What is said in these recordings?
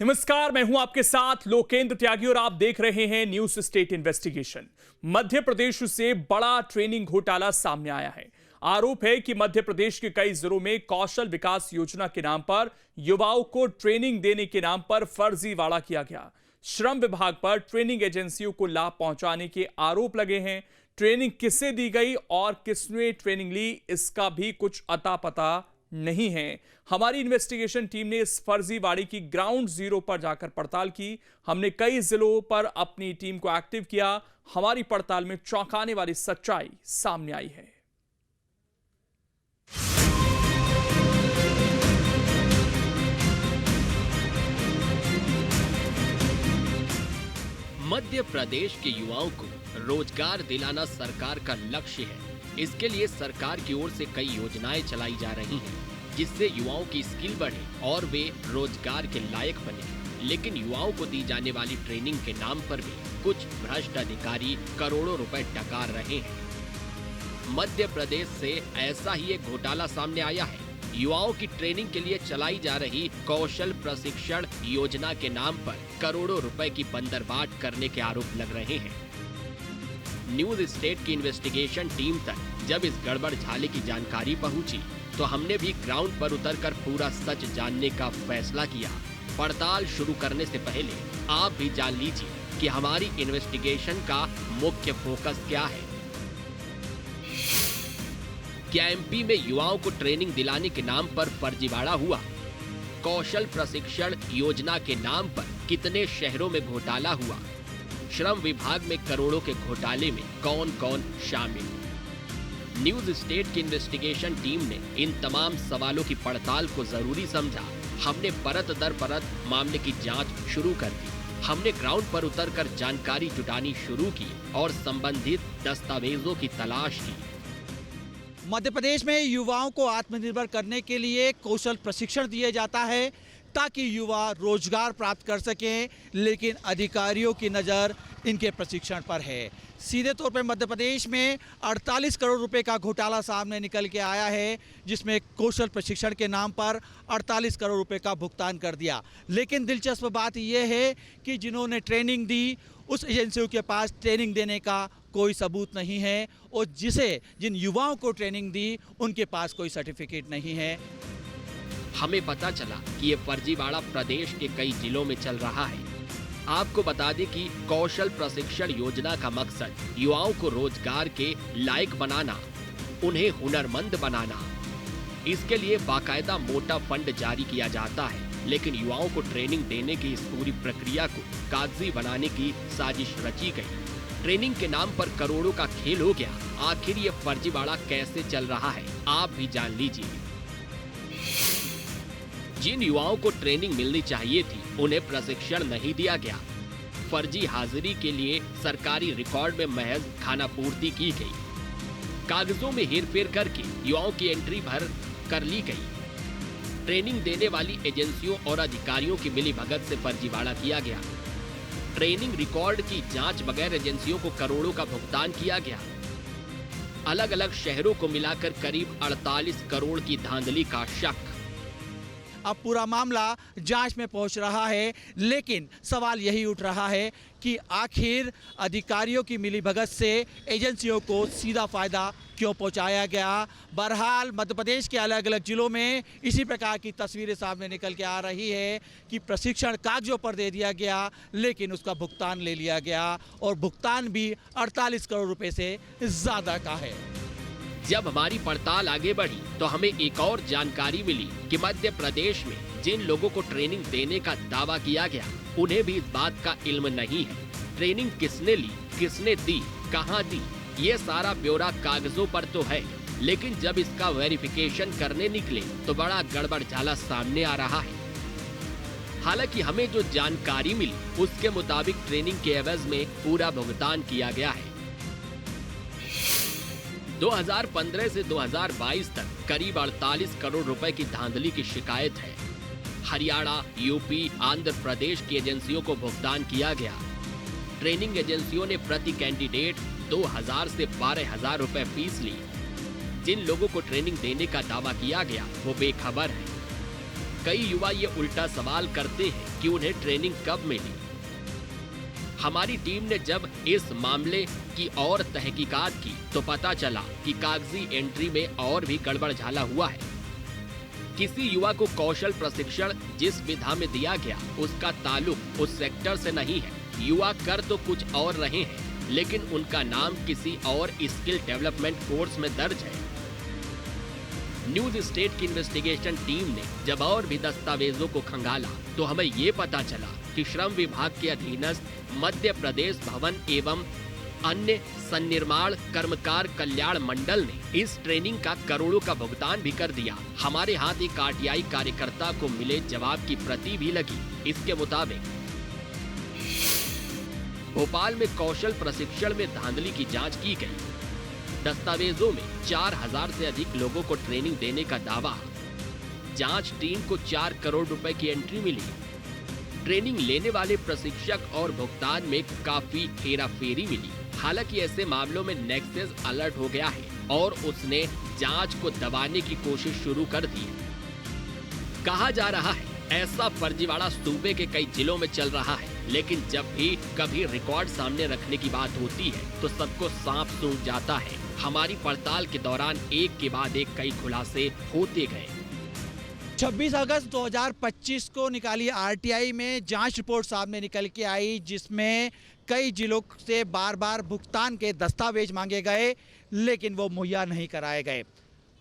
नमस्कार, मैं हूं आपके साथ लोकेंद्र त्यागी और आप देख रहे हैं news state investigation. Madhya Pradesh से बड़ा ट्रेनिंग घोटाला सामने आया है। आरोप है कि मध्य प्रदेश के कई जिलों में कौशल विकास योजना के नाम पर युवाओं को ट्रेनिंग देने के नाम पर फर्जीवाड़ा किया गया। श्रम विभाग पर ट्रेनिंग एजेंसियों को लाभ पहुंचाने के आरोप लगे हैं। ट्रेनिंग किसे दी गई और किसने ट्रेनिंग ली, इसका भी कुछ अता पता नहीं है। हमारी इन्वेस्टिगेशन टीम ने इस फर्जीवाड़े की ग्राउंड जीरो पर जाकर पड़ताल की। हमने कई जिलों पर अपनी टीम को एक्टिव किया। हमारी पड़ताल में चौंकाने वाली सच्चाई सामने आई है। मध्य प्रदेश के युवाओं को रोजगार दिलाना सरकार का लक्ष्य है। इसके लिए सरकार की ओर से कई योजनाएं चलाई जा रही हैं, जिससे युवाओं की स्किल बढ़े और वे रोजगार के लायक बने। लेकिन युवाओं को दी जाने वाली ट्रेनिंग के नाम पर भी कुछ भ्रष्ट अधिकारी करोड़ों रुपए डकार रहे हैं। मध्य प्रदेश से ऐसा ही एक घोटाला सामने आया है। युवाओं की ट्रेनिंग के लिए चलाई जा रही कौशल प्रशिक्षण योजना के नाम पर करोड़ों रुपए की बंदरबाट करने के आरोप लग रहे हैं। न्यूज स्टेट की इन्वेस्टिगेशन टीम तक जब इस गड़बड़ झाले की जानकारी पहुंची, तो हमने भी ग्राउंड पर उतरकर पूरा सच जानने का फैसला किया। पड़ताल शुरू करने से पहले आप भी जान लीजिए कि हमारी इन्वेस्टिगेशन का मुख्य फोकस क्या है। क्या एमपी में युवाओं को ट्रेनिंग दिलाने के नाम पर फर्जीवाड़ा हुआ? कौशल प्रशिक्षण योजना के नाम पर कितने शहरों में घोटाला हुआ? श्रम विभाग में करोड़ों के घोटाले में कौन कौन शामिल? न्यूज स्टेट की इन्वेस्टिगेशन टीम ने इन तमाम सवालों की पड़ताल को जरूरी समझा। हमने परत दर परत मामले की जांच शुरू कर दी। हमने ग्राउंड पर उतरकर जानकारी जुटानी शुरू की और संबंधित दस्तावेजों की तलाश की। मध्य प्रदेश में युवाओं को आत्मनिर्भर करने के लिए कौशल प्रशिक्षण दिया जाता है ताकि युवा रोजगार प्राप्त कर सकें, लेकिन अधिकारियों की नज़र इनके प्रशिक्षण पर है। सीधे तौर पर मध्य प्रदेश में 48 करोड़ रुपए का घोटाला सामने निकल के आया है, जिसमें कौशल प्रशिक्षण के नाम पर 48 करोड़ रुपए का भुगतान कर दिया। लेकिन दिलचस्प बात यह है कि जिन्होंने ट्रेनिंग दी, उस एजेंसियों के पास ट्रेनिंग देने का कोई सबूत नहीं है और जिन युवाओं को ट्रेनिंग दी, उनके पास कोई सर्टिफिकेट नहीं है। हमें पता चला कि ये फर्जीवाड़ा प्रदेश के कई जिलों में चल रहा है। आपको बता दें कि कौशल प्रशिक्षण योजना का मकसद युवाओं को रोजगार के लायक बनाना, उन्हें हुनरमंद बनाना। इसके लिए बाकायदा मोटा फंड जारी किया जाता है, लेकिन युवाओं को ट्रेनिंग देने की इस पूरी प्रक्रिया को कागजी बनाने की साजिश रची गई। ट्रेनिंग के नाम पर करोड़ों का खेल हो गया। आखिर ये फर्जीवाड़ा कैसे चल रहा है, आप भी जान लीजिए। जिन युवाओं को ट्रेनिंग मिलनी चाहिए थी, उन्हें प्रशिक्षण नहीं दिया गया। फर्जी हाजिरी के लिए सरकारी रिकॉर्ड में महज खानापूर्ति की गई। कागजों में हेरफेर करके युवाओं की एंट्री भर कर ली गई। ट्रेनिंग देने वाली एजेंसियों और अधिकारियों की मिलीभगत से फर्जीवाड़ा किया गया। ट्रेनिंग रिकॉर्ड की जांच बगैर एजेंसियों को करोड़ों का भुगतान किया गया। अलग अलग शहरों को मिलाकर करीब 48 करोड़ की धांधली का शक। अब पूरा मामला जांच में पहुंच रहा है, लेकिन सवाल यही उठ रहा है कि आखिर अधिकारियों की मिलीभगत से एजेंसियों को सीधा फायदा क्यों पहुंचाया गया। बहरहाल मध्य प्रदेश के अलग अलग जिलों में इसी प्रकार की तस्वीरें सामने निकल के आ रही है कि प्रशिक्षण कागजों पर दे दिया गया, लेकिन उसका भुगतान ले लिया गया और भुगतान भी 48 करोड़ रुपए से ज़्यादा का है। जब हमारी पड़ताल आगे बढ़ी तो हमें एक और जानकारी मिली कि मध्य प्रदेश में जिन लोगों को ट्रेनिंग देने का दावा किया गया, उन्हें भी इस बात का इल्म नहीं है। ट्रेनिंग किसने ली, किसने दी, कहां दी, ये सारा ब्यौरा कागजों पर तो है, लेकिन जब इसका वेरिफिकेशन करने निकले तो बड़ा गड़बड़ झाला सामने आ रहा है। हालांकि हमें जो जानकारी मिली, उसके मुताबिक ट्रेनिंग के एवज में पूरा भुगतान किया गया है। 2015 से 2022 तक करीब 48 करोड़ रुपए की धांधली की शिकायत है। हरियाणा, यूपी, आंध्र प्रदेश की एजेंसियों को भुगतान किया गया। ट्रेनिंग एजेंसियों ने प्रति कैंडिडेट 2000 से 12,000 रुपए फीस ली। जिन लोगों को ट्रेनिंग देने का दावा किया गया, वो बेखबर है। कई युवा ये उल्टा सवाल करते हैं कि उन्हें ट्रेनिंग कब मिली। हमारी टीम ने जब इस मामले की और तहकीकात की तो पता चला कि कागजी एंट्री में और भी गड़बड़ झाला हुआ है। किसी युवा को कौशल प्रशिक्षण जिस विधा में दिया गया उसका ताल्लुक उस सेक्टर से नहीं है। युवा कर तो कुछ और रहे हैं, लेकिन उनका नाम किसी और स्किल डेवलपमेंट कोर्स में दर्ज है। न्यूज स्टेट की इन्वेस्टिगेशन टीम ने जब और भी दस्तावेजों को खंगाला तो हमें ये पता चला कि श्रम विभाग के अधीनस्थ मध्य प्रदेश भवन एवं अन्य सन्निर्माण कर्मकार कल्याण मंडल ने इस ट्रेनिंग का करोड़ों का भुगतान भी कर दिया। हमारे हाथ एक आरटीआई कार्यकर्ता को मिले जवाब की प्रति भी लगी। इसके मुताबिक भोपाल में कौशल प्रशिक्षण में धांधली की जांच की गई। दस्तावेजों में 4000 से अधिक लोगों को ट्रेनिंग देने का दावा। जांच टीम को 4 करोड़ रुपए की एंट्री मिली। ट्रेनिंग लेने वाले प्रशिक्षक और भुगतान में काफी हेराफेरी मिली। हालांकि ऐसे मामलों में नेक्सस अलर्ट हो गया है और उसने जांच को दबाने की कोशिश शुरू कर दी है। कहा जा रहा है ऐसा फर्जीवाड़ा सूबे के कई जिलों में चल रहा है, लेकिन जब भी कभी रिकॉर्ड सामने रखने की बात होती है तो सबको सांप सूंघ जाता है। हमारी पड़ताल के दौरान एक के बाद एक कई खुलासे होते गए। 26 अगस्त 2025 को निकाली आरटीआई में जांच रिपोर्ट सामने निकल के आई, जिसमें कई जिलों से बार बार भुगतान के दस्तावेज मांगे गए, लेकिन वो मुहैया नहीं कराए गए।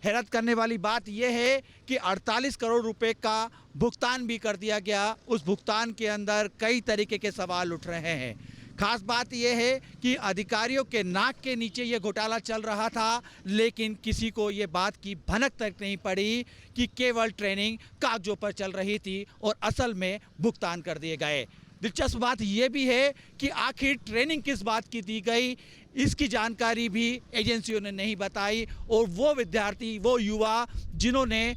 हैरत करने वाली बात यह है कि 48 करोड़ रुपए का भुगतान भी कर दिया गया। उस भुगतान के अंदर कई तरीके के सवाल उठ रहे हैं। खास बात यह है कि अधिकारियों के नाक के नीचे ये घोटाला चल रहा था, लेकिन किसी को ये बात की भनक तक नहीं पड़ी कि केवल ट्रेनिंग कागजों पर चल रही थी और असल में भुगतान कर दिए गए। दिलचस्प बात यह भी है कि आखिर ट्रेनिंग किस बात की दी गई, इसकी जानकारी भी एजेंसियों ने नहीं बताई और वो विद्यार्थी, वो युवा जिन्होंने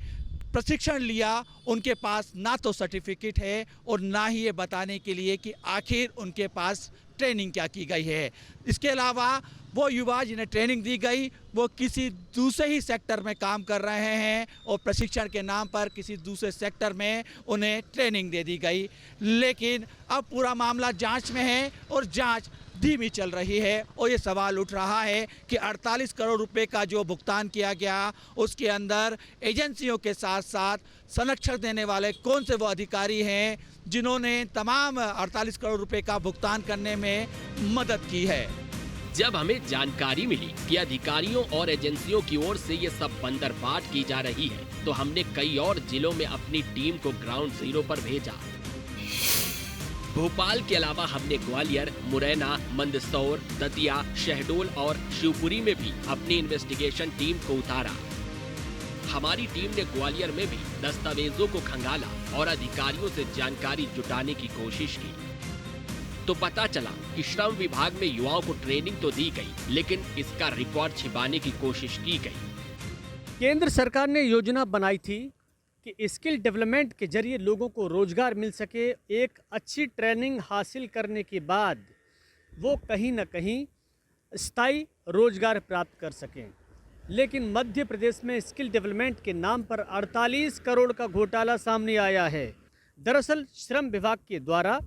प्रशिक्षण लिया, उनके पास ना तो सर्टिफिकेट है और ना ही ये बताने के लिए कि आखिर उनके पास ट्रेनिंग क्या की गई है। इसके अलावा वो युवा जिन्हें ट्रेनिंग दी गई वो किसी दूसरे ही सेक्टर में काम कर रहे हैं और प्रशिक्षण के नाम पर किसी दूसरे सेक्टर में उन्हें ट्रेनिंग दे दी गई। लेकिन अब पूरा मामला जांच में है और जांच धीमी चल रही है और ये सवाल उठ रहा है कि 48 करोड़ रुपए का जो भुगतान किया गया उसके अंदर एजेंसियों के साथ साथ संरक्षण देने वाले कौन से वो अधिकारी हैं जिन्होंने तमाम 48 करोड़ रुपए का भुगतान करने में मदद की है। जब हमें जानकारी मिली कि अधिकारियों और एजेंसियों की ओर से ये सब बंदरबाट की जा रही है तो हमने कई और जिलों में अपनी टीम को ग्राउंड जीरो पर भेजा। भोपाल के अलावा हमने ग्वालियर, मुरैना, मंदसौर, दतिया, शहडोल और शिवपुरी में भी अपनी इन्वेस्टिगेशन टीम को उतारा। हमारी टीम ने ग्वालियर में भी दस्तावेजों को खंगाला और अधिकारियों से जानकारी जुटाने की कोशिश की तो पता चला कि श्रम विभाग में युवाओं को ट्रेनिंग तो दी गई, लेकिन इसका रिकॉर्ड छिपाने की कोशिश की गई। केंद्र सरकार ने योजना बनाई थी कि स्किल डेवलपमेंट के जरिए लोगों को रोजगार मिल सके। एक अच्छी ट्रेनिंग हासिल करने के बाद वो कहीं ना कहीं स्थायी रोजगार प्राप्त कर सकें, लेकिन मध्य प्रदेश में स्किल डेवलपमेंट के नाम पर 48 करोड़ का घोटाला सामने आया है। दरअसल श्रम विभाग के द्वारा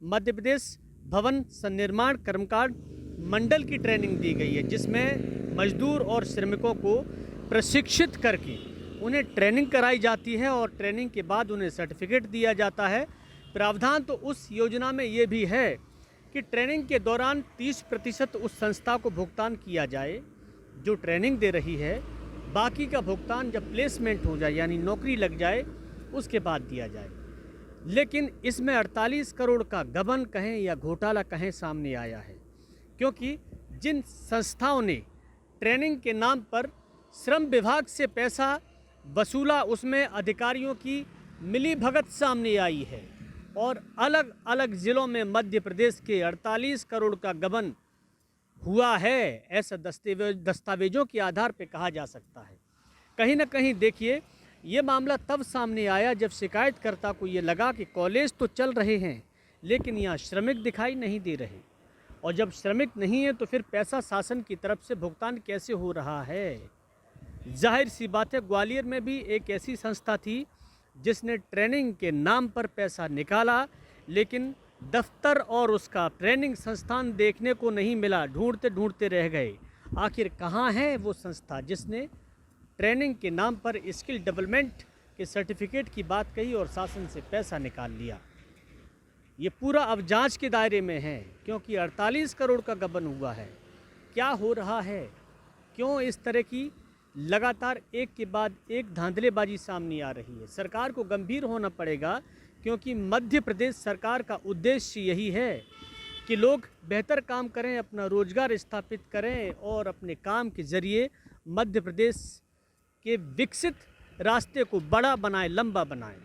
मध्य प्रदेश भवन सन्निर्माण कर्मकार मंडल की ट्रेनिंग दी गई है, जिसमें मजदूर और श्रमिकों को प्रशिक्षित करके उन्हें ट्रेनिंग कराई जाती है और ट्रेनिंग के बाद उन्हें सर्टिफिकेट दिया जाता है। प्रावधान तो उस योजना में ये भी है कि ट्रेनिंग के दौरान 30% उस संस्था को भुगतान किया जाए जो ट्रेनिंग दे रही है। बाकी का भुगतान जब प्लेसमेंट हो जाए यानी नौकरी लग जाए उसके बाद दिया जाए। लेकिन इसमें 48 करोड़ का गबन कहें या घोटाला कहें सामने आया है, क्योंकि जिन संस्थाओं ने ट्रेनिंग के नाम पर श्रम विभाग से पैसा वसूला उसमें अधिकारियों की मिलीभगत सामने आई है और अलग अलग ज़िलों में मध्य प्रदेश के 48 करोड़ का गबन हुआ है, ऐसा दस्तावेजों के आधार पर कहा जा सकता है। कहीं ना कहीं देखिए ये मामला तब सामने आया जब शिकायतकर्ता को ये लगा कि कॉलेज तो चल रहे हैं लेकिन यहाँ श्रमिक दिखाई नहीं दे रहे, और जब श्रमिक नहीं है तो फिर पैसा शासन की तरफ से भुगतान कैसे हो रहा है। जाहिर सी बात है ग्वालियर में भी एक ऐसी संस्था थी जिसने ट्रेनिंग के नाम पर पैसा निकाला, लेकिन दफ्तर और उसका ट्रेनिंग संस्थान देखने को नहीं मिला। ढूंढते ढूंढते रह गए। आखिर कहाँ है वो संस्था जिसने ट्रेनिंग के नाम पर स्किल डेवलपमेंट के सर्टिफिकेट की बात कही और शासन से पैसा निकाल लिया? ये पूरा अब जांच के दायरे में है, क्योंकि 48 करोड़ का गबन हुआ है। क्या हो रहा है? क्यों इस तरह की लगातार एक के बाद एक धांधलेबाजी सामने आ रही है? सरकार को गंभीर होना पड़ेगा, क्योंकि मध्य प्रदेश सरकार का उद्देश्य यही है कि लोग बेहतर काम करें, अपना रोजगार स्थापित करें और अपने काम के जरिए मध्य प्रदेश के विकसित रास्ते को बड़ा बनाएं, लंबा बनाएं।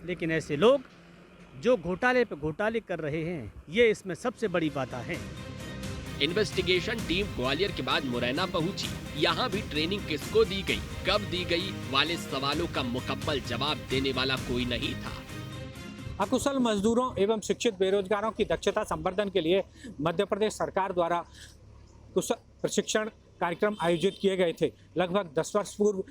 लेकिन ऐसे लोग जो घोटाले पे घोटाले कर रहे हैं, ये इसमें सबसे बड़ी बाधा है। इन्वेस्टिगेशन टीम ग्वालियर के बाद मुरैना पहुंची। यहाँ भी ट्रेनिंग किसको दी गई, कब दी गई वाले सवालों का मुकम्मल जवाब देने वाला कोई नहीं था। अकुशल मजदूरों एवं शिक्षित बेरोजगारों की दक्षता संवर्धन के लिए मध्य प्रदेश सरकार द्वारा कुशल प्रशिक्षण कार्यक्रम आयोजित किए गए थे। लगभग 10 वर्ष पूर्व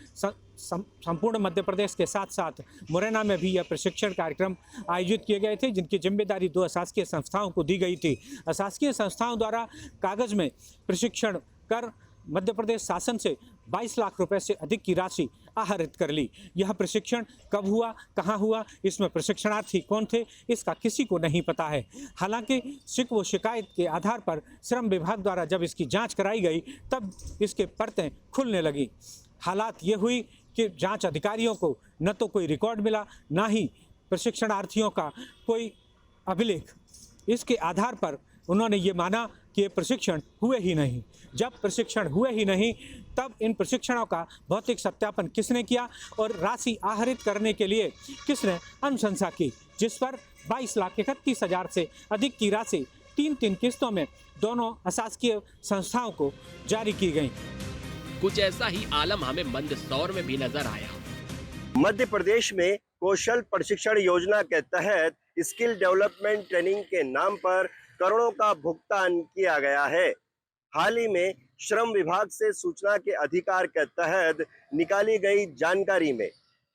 संपूर्ण मध्य प्रदेश के साथ साथ मुरैना में भी यह प्रशिक्षण कार्यक्रम आयोजित किए गए थे, जिनकी जिम्मेदारी 2 अशासकीय संस्थाओं को दी गई थी। अशासकीय संस्थाओं द्वारा कागज में प्रशिक्षण कर मध्य प्रदेश शासन से 22 लाख रुपए से अधिक की राशि आहरित कर ली। यह प्रशिक्षण कब हुआ, कहां हुआ, इसमें प्रशिक्षणार्थी कौन थे, इसका किसी को नहीं पता है। हालांकि शिकवो शिकायत के आधार पर श्रम विभाग द्वारा जब इसकी जांच कराई गई, तब इसके परतें खुलने लगी। हालात ये हुई कि जांच अधिकारियों को न तो कोई रिकॉर्ड मिला, ना ही प्रशिक्षणार्थियों का कोई अभिलेख। इसके आधार पर उन्होंने ये माना कि ये प्रशिक्षण हुए ही नहीं। जब प्रशिक्षण हुए ही नहीं, तब इन प्रशिक्षणों का भौतिक सत्यापन किसने किया और राशि आहरित करने के लिए किसने अनुशंसा की, जिस पर 22,31,000 से अधिक की राशि 3-3 किस्तों में दोनों अशासकीय संस्थाओं को जारी की गई। कुछ ऐसा ही आलम हमें मंदसौर में भी नजर आया। मध्य प्रदेश में कौशल प्रशिक्षण योजना के तहत स्किल डेवलपमेंट ट्रेनिंग के नाम पर करोड़ों का भुगतान किया गया है। हाल ही में श्रम विभाग से सूचना के अधिकार के तहत निकाली गई जानकारी में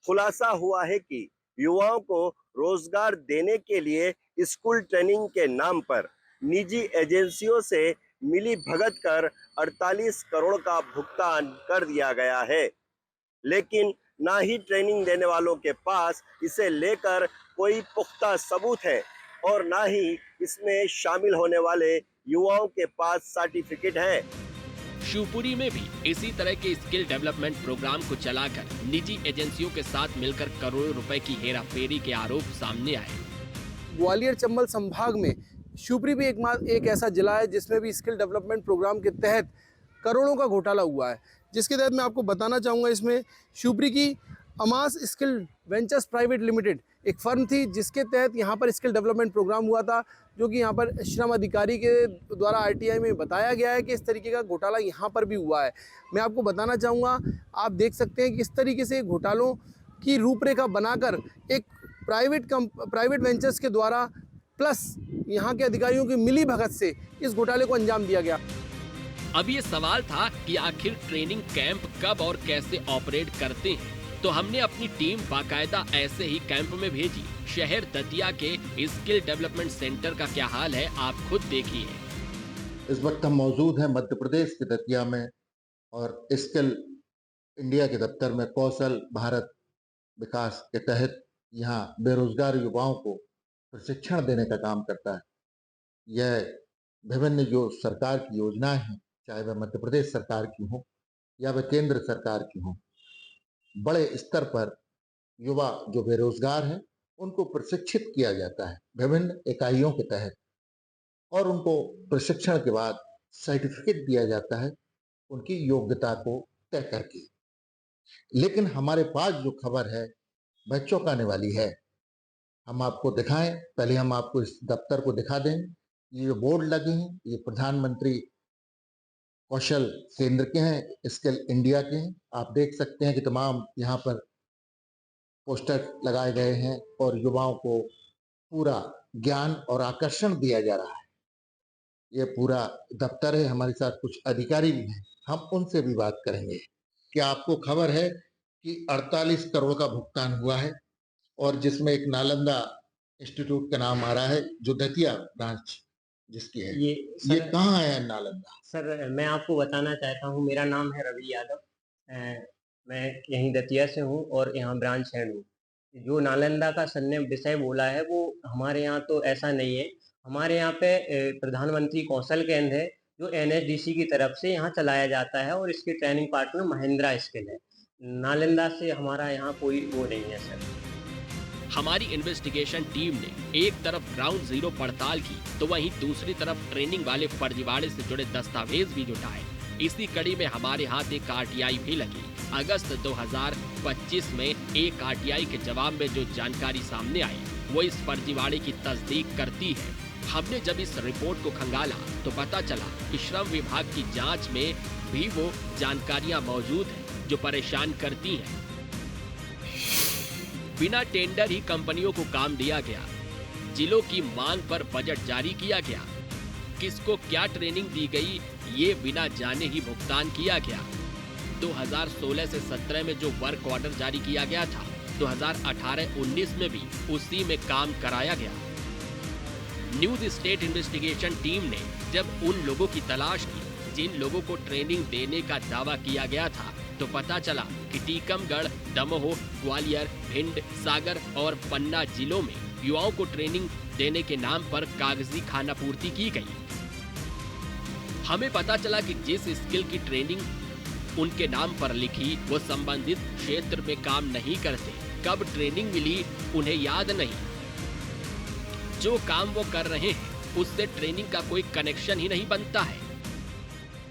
खुलासा हुआ है कि युवाओं को रोजगार देने के लिए स्कूल ट्रेनिंग के नाम पर निजी एजेंसियों से मिली भगत कर 48 करोड़ का भुगतान कर दिया गया है। लेकिन ना ही ट्रेनिंग देने वालों के पास इसे लेकर कोई पुख्ता सबूत है और ना ही इसमें शामिल होने वाले युवाओं के पास सर्टिफिकेट है। शिवपुरी में भी इसी तरह के स्किल डेवलपमेंट प्रोग्राम को चलाकर निजी एजेंसियों के साथ मिलकर करोड़ों रुपए की हेराफेरी के आरोप सामने आए। ग्वालियर चंबल संभाग में शिवपुरी भी एक ऐसा जिला है जिसमें भी स्किल डेवलपमेंट प्रोग्राम के तहत करोड़ों का घोटाला हुआ है, जिसके तहत मैं आपको बताना चाहूँगा। इसमें शिवपुरी की अमास स्किल वेंचर्स प्राइवेट लिमिटेड एक फर्म थी, जिसके तहत यहाँ पर स्किल डेवलपमेंट प्रोग्राम हुआ था, जो कि यहाँ पर श्रम अधिकारी के द्वारा आरटीआई में बताया गया है कि इस तरीके का घोटाला यहाँ पर भी हुआ है। मैं आपको बताना चाहूँगा, आप देख सकते हैं कि इस तरीके से घोटालों की रूपरेखा बनाकर एक प्राइवेट वेंचर्स के द्वारा प्लस यहाँ के अधिकारियों की मिली भगत से इस घोटाले को अंजाम दिया गया। अब ये सवाल था कि आखिर ट्रेनिंग कैंप कब और कैसे ऑपरेट करते हैं, तो हमने अपनी टीम बाकायदा ऐसे ही कैंप में भेजी। शहर दतिया के स्किल डेवलपमेंट सेंटर का क्या हाल है, आप खुद देखिए। इस वक्त हम मौजूद हैं मध्य प्रदेश के दतिया में और स्किल इंडिया के दफ्तर में कौशल भारत विकास के तहत यहाँ बेरोजगार युवाओं को प्रशिक्षण देने का काम करता है। यह विभिन्न जो सरकार की योजनाएं हैं, चाहे वह मध्य प्रदेश सरकार की हो या वह केंद्र सरकार की हो, बड़े स्तर पर युवा जो बेरोजगार हैं उनको प्रशिक्षित किया जाता है विभिन्न इकाइयों के तहत, और उनको प्रशिक्षण के बाद सर्टिफिकेट दिया जाता है उनकी योग्यता को तय करके। लेकिन हमारे पास जो खबर है वह चौंकाने वाली है। हम आपको दिखाएं, पहले हम आपको इस दफ्तर को दिखा दें। ये जो बोर्ड लगे हैं ये प्रधानमंत्री कौशल केंद्र के हैं, स्किल इंडिया के हैं। आप देख सकते हैं कि तमाम यहाँ पर पोस्टर लगाए गए हैं और युवाओं को पूरा ज्ञान और आकर्षण दिया जा रहा है। ये पूरा दफ्तर है, हमारे साथ कुछ अधिकारी भी हैं, हम उनसे भी बात करेंगे। क्या आपको खबर है कि 48 करोड़ का भुगतान हुआ है? और जिसमें एक नालंदा इंस्टीट्यूट का नाम आ रहा है जो दतिया ब्रांच जिसकी है। ये कहाँ है नालंदा? सर मैं आपको बताना चाहता हूँ, मेरा नाम है रवि यादव। मैं यहीं दतिया से हूँ और यहाँ ब्रांच हेड हूँ। जो नालंदा का सर ने विषय बोला है वो हमारे यहाँ तो ऐसा नहीं है। हमारे यहाँ पे प्रधानमंत्री कौशल केंद्र है जो NSDC की तरफ से यहाँ चलाया जाता है और इसके ट्रेनिंग पार्टनर महिंद्रा स्किल है। नालंदा से हमारा यहाँ कोई वो नहीं है सर। हमारी इन्वेस्टिगेशन टीम ने एक तरफ ग्राउंड जीरो पड़ताल की तो वहीं दूसरी तरफ ट्रेनिंग वाले फर्जीवाड़े से जुड़े दस्तावेज भी जुटाए। इसी कड़ी में हमारे हाथ एक RTI भी लगी। अगस्त 2025 में एक RTI के जवाब में जो जानकारी सामने आई वो इस फर्जीवाड़े की तस्दीक करती है। हमने जब इस रिपोर्ट को खंगाला तो पता चला कि श्रम विभाग की जांच में भी वो जानकारियां मौजूद हैं जो परेशान करती हैं। बिना टेंडर ही कंपनियों को काम दिया गया, जिलों की मांग पर बजट जारी किया गया, किसको क्या ट्रेनिंग दी गई ये बिना जाने ही भुगतान किया गया। 2016 से 17 में जो वर्क ऑर्डर जारी किया गया था 2018-19 में भी उसी में काम कराया गया। न्यूज स्टेट इन्वेस्टिगेशन टीम ने जब उन लोगों की तलाश की जिन लोगों को ट्रेनिंग देने का दावा किया गया था तो पता चला कि टीकमगढ़, दमोह, ग्वालियर, भिंड, सागर और पन्ना जिलों में युवाओं को ट्रेनिंग देने के नाम पर कागजी खानापूर्ति की गई। हमें पता चला कि जिस स्किल की ट्रेनिंग उनके नाम पर लिखी वो संबंधित क्षेत्र में काम नहीं करते। कब ट्रेनिंग मिली उन्हें याद नहीं। जो काम वो कर रहे हैं उससे ट्रेनिंग का कोई कनेक्शन ही नहीं बनता है।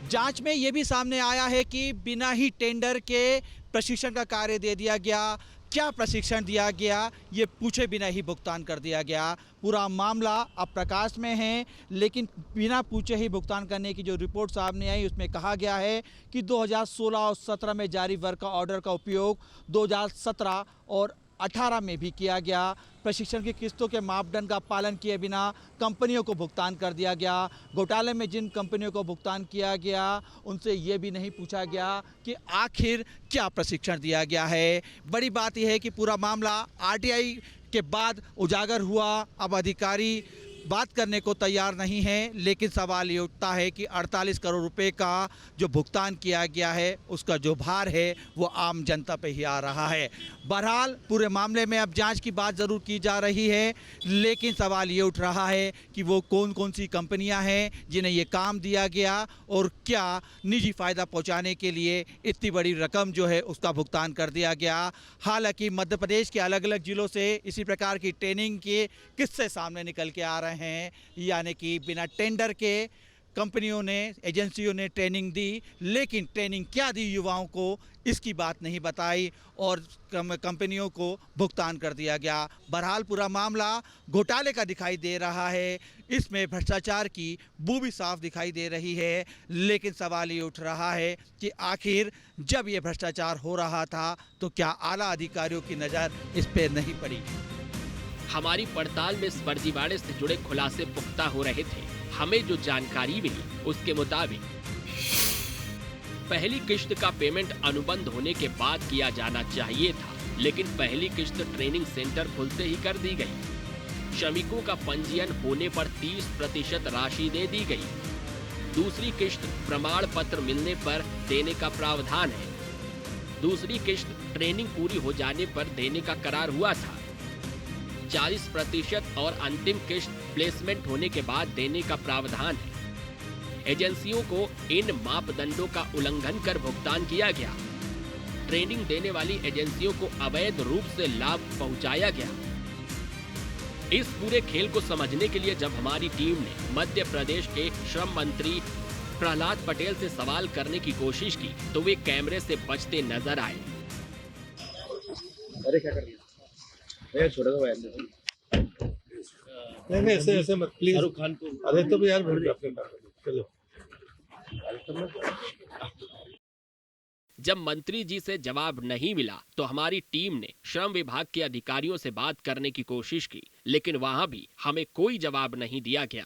जांच में ये भी सामने आया है कि बिना ही टेंडर के प्रशिक्षण का कार्य दे दिया गया। क्या प्रशिक्षण दिया गया ये पूछे बिना ही भुगतान कर दिया गया। पूरा मामला अब प्रकाश में है, लेकिन बिना पूछे ही भुगतान करने की जो रिपोर्ट सामने आई उसमें कहा गया है कि 2016 और 17 में जारी वर्क ऑर्डर का उपयोग 2017 और 18 में भी किया गया। प्रशिक्षण की किस्तों के मापदंड का पालन किए बिना कंपनियों को भुगतान कर दिया गया। घोटाले में जिन कंपनियों को भुगतान किया गया उनसे ये भी नहीं पूछा गया कि आखिर क्या प्रशिक्षण दिया गया है। बड़ी बात यह है कि पूरा मामला RTI के बाद उजागर हुआ। अब अधिकारी बात करने को तैयार नहीं है, लेकिन सवाल ये उठता है कि 48 करोड़ रुपए का जो भुगतान किया गया है उसका जो भार है वो आम जनता पे ही आ रहा है। बहरहाल पूरे मामले में अब जांच की बात ज़रूर की जा रही है, लेकिन सवाल ये उठ रहा है कि वो कौन कौन सी कंपनियां हैं जिन्हें ये काम दिया गया और क्या निजी फ़ायदा पहुंचाने के लिए इतनी बड़ी रकम जो है उसका भुगतान कर दिया गया। हालांकि मध्य प्रदेश के अलग अलग ज़िलों से इसी प्रकार की ट्रेनिंग के किस्से सामने निकल के आ रहे हैं, यानी कि बिना टेंडर के कंपनियों ने, एजेंसियों ने ट्रेनिंग दी, लेकिन ट्रेनिंग क्या दी युवाओं को इसकी बात नहीं बताई और कंपनियों को भुगतान कर दिया गया। बहरहाल पूरा मामला घोटाले का दिखाई दे रहा है। इसमें भ्रष्टाचार की बू भी साफ दिखाई दे रही है, लेकिन सवाल ये उठ रहा है कि आखिर जब ये भ्रष्टाचार हो रहा था तो क्या आला अधिकारियों की नज़र इस पर नहीं पड़ी। हमारी पड़ताल में इस फर्जीवाड़े से जुड़े खुलासे पुख्ता हो रहे थे। हमें जो जानकारी मिली उसके मुताबिक पहली किश्त का पेमेंट अनुबंध होने के बाद किया जाना चाहिए था, लेकिन पहली किश्त ट्रेनिंग सेंटर खुलते ही कर दी गई। श्रमिकों का पंजीयन होने पर 30% राशि दे दी गई। दूसरी किश्त प्रमाण पत्र मिलने पर देने का प्रावधान है। दूसरी किश्त ट्रेनिंग पूरी हो जाने पर देने का करार हुआ था। 40% और अंतिम किश्त प्लेसमेंट होने के बाद देने का प्रावधान है। एजेंसियों को इन मापदंडों का उल्लंघन कर भुगतान किया गया। ट्रेनिंग देने वाली एजेंसियों को अवैध रूप से लाभ पहुंचाया गया। इस पूरे खेल को समझने के लिए जब हमारी टीम ने मध्य प्रदेश के श्रम मंत्री प्रहलाद पटेल से सवाल करने की कोशिश की तो वे कैमरे से बचते नजर आए। अरे क्या कर रही है? छोड़ दो नहीं ऐसे मत प्लीज। शाहरुख खान को अरे तो भी यार चलो। जब मंत्री जी से जवाब नहीं मिला तो हमारी टीम ने श्रम विभाग के अधिकारियों से बात करने की कोशिश की, लेकिन वहां भी हमें कोई जवाब नहीं दिया गया।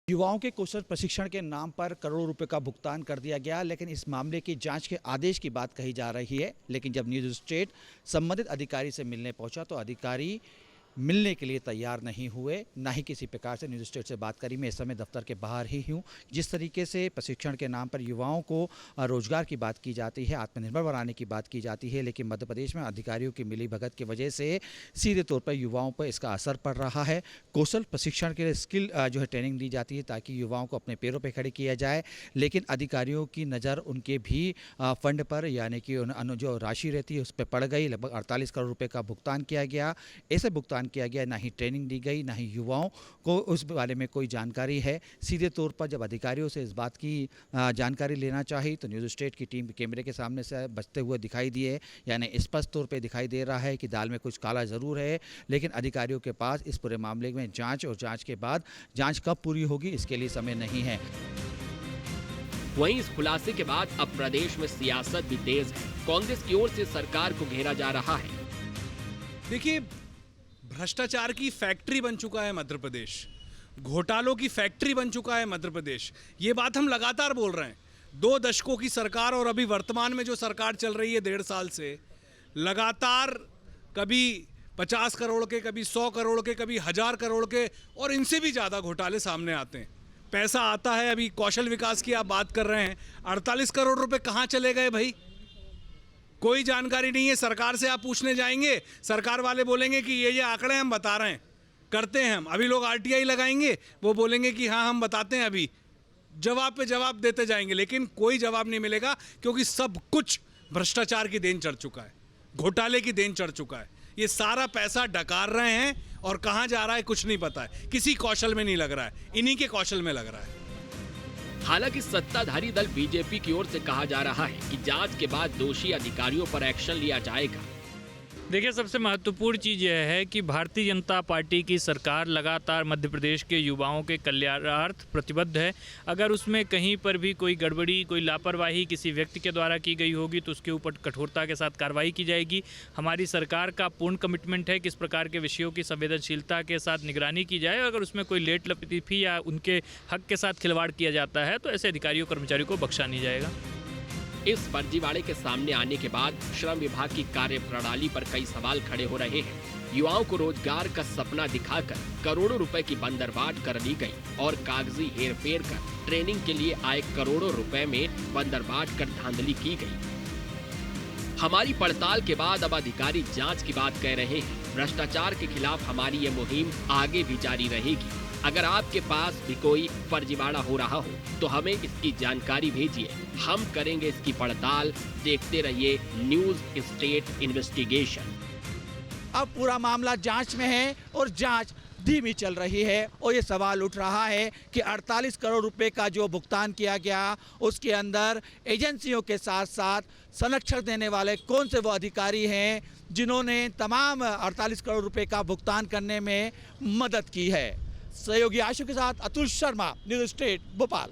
युवाओं के कौशल प्रशिक्षण के नाम पर करोड़ों रुपए का भुगतान कर दिया गया, लेकिन इस मामले की जांच के आदेश की बात कही जा रही है। लेकिन जब न्यूज़ स्टेट संबंधित अधिकारी से मिलने पहुंचा तो अधिकारी मिलने के लिए तैयार नहीं हुए, ना ही किसी प्रकार से न्यूज़ स्टेट से बात करी। मैं इस समय दफ्तर के बाहर ही हूँ। जिस तरीके से प्रशिक्षण के नाम पर युवाओं को रोजगार की बात की जाती है, आत्मनिर्भर बनाने की बात की जाती है, लेकिन मध्य प्रदेश में अधिकारियों की मिली भगत की वजह से सीधे तौर पर युवाओं पर इसका असर पड़ रहा है। कौशल प्रशिक्षण के लिए स्किल जो है ट्रेनिंग दी जाती है ताकि युवाओं को अपने पैरों पर खड़े किया जाए, लेकिन अधिकारियों की नज़र उनके भी फंड पर, यानी कि जो राशि रहती है उस पर पड़ गई। लगभग 48 करोड़ रुपये का भुगतान किया गया। ऐसे भुगतान किया गया, ना ही ट्रेनिंग दी गई, ना ही युवाओं को उस बारे में कोई जानकारी है। सीधे तौर पर जब अधिकारियों से इस बात की जानकारी लेना चाहिए तो न्यूज़ स्टेट की टीम कैमरे के सामने से बचते हुए दिखाई दिए, यानी स्पष्ट तौर पे दिखाई दे रहा है कि दाल में कुछ काला ज़रूर है। लेकिन अधिकारियों के पास इस पूरे मामले में जाँच और जाँच के बाद जाँच कब पूरी होगी इसके लिए समय नहीं है। वहीं इस खुलासे के बाद अब प्रदेश में सियासत भी तेज है। कांग्रेस की ओर से सरकार को घेरा जा रहा है। देखिए, भ्रष्टाचार की फैक्ट्री बन चुका है मध्य प्रदेश, घोटालों की फैक्ट्री बन चुका है मध्य प्रदेश। ये बात हम लगातार बोल रहे हैं। 2 दशकों की सरकार और अभी वर्तमान में जो सरकार चल रही है 1.5 साल से, लगातार कभी 50 करोड़ के, कभी 100 करोड़ के, कभी 1000 करोड़ के और इनसे भी ज़्यादा घोटाले सामने आते हैं। पैसा आता है, अभी कौशल विकास की आप बात कर रहे हैं, 48 करोड़ रुपए कहाँ चले गए भाई? कोई जानकारी नहीं है। सरकार से आप पूछने जाएंगे, सरकार वाले बोलेंगे कि ये आंकड़े हम बता रहे हैं, करते हैं हम। अभी लोग RTI लगाएंगे, वो बोलेंगे कि हाँ हम बताते हैं। अभी जवाब पे जवाब देते जाएंगे, लेकिन कोई जवाब नहीं मिलेगा, क्योंकि सब कुछ भ्रष्टाचार की देन चढ़ चुका है, घोटाले की देन चढ़ चुका है। ये सारा पैसा डकार रहे हैं और कहाँ जा रहा है कुछ नहीं पता है। किसी कौशल में नहीं लग रहा है, इन्हीं के कौशल में लग रहा है। हालांकि सत्ताधारी दल बीजेपी की ओर से कहा जा रहा है कि जांच के बाद दोषी अधिकारियों पर एक्शन लिया जाएगा। देखिए, सबसे महत्वपूर्ण चीज़ यह है कि भारतीय जनता पार्टी की सरकार लगातार मध्य प्रदेश के युवाओं के कल्याणार्थ प्रतिबद्ध है। अगर उसमें कहीं पर भी कोई गड़बड़ी, कोई लापरवाही किसी व्यक्ति के द्वारा की गई होगी तो उसके ऊपर कठोरता के साथ कार्रवाई की जाएगी। हमारी सरकार का पूर्ण कमिटमेंट है कि इस प्रकार के विषयों की संवेदनशीलता के साथ निगरानी की जाए। अगर उसमें कोई लेट लतीफ़ी या उनके हक के साथ खिलवाड़ किया जाता है तो ऐसे अधिकारियों कर्मचारियों को बख्शा नहीं जाएगा। इस फर्जीवाड़े के सामने आने के बाद श्रम विभाग की कार्यप्रणाली पर कई सवाल खड़े हो रहे हैं। युवाओं को रोजगार का सपना दिखाकर करोड़ों रुपए की बंदरबाट कर ली गई और कागजी हेरफेर कर ट्रेनिंग के लिए आए करोड़ों रुपए में बंदरबाट कर धांधली की गई। हमारी पड़ताल के बाद अब अधिकारी जांच की बात कह रहे हैं। भ्रष्टाचार के खिलाफ हमारी ये मुहिम आगे भी जारी रहेगी। अगर आपके पास भी कोई फर्जीवाड़ा हो रहा हो तो हमें इसकी जानकारी भेजिए, हम करेंगे इसकी पड़ताल। देखते रहिए न्यूज़ स्टेट इन्वेस्टिगेशन। अब पूरा मामला जांच में है और जांच धीमी चल रही है और ये सवाल उठ रहा है कि 48 करोड़ रुपए का जो भुगतान किया गया उसके अंदर एजेंसियों के साथ साथ संरक्षण देने वाले कौन से वो अधिकारी हैं जिन्होंने तमाम 48 करोड़ रुपए का भुगतान करने में मदद की है। सहयोगी आशु के साथ अतुल शर्मा, न्यूज़ स्टेट भोपाल।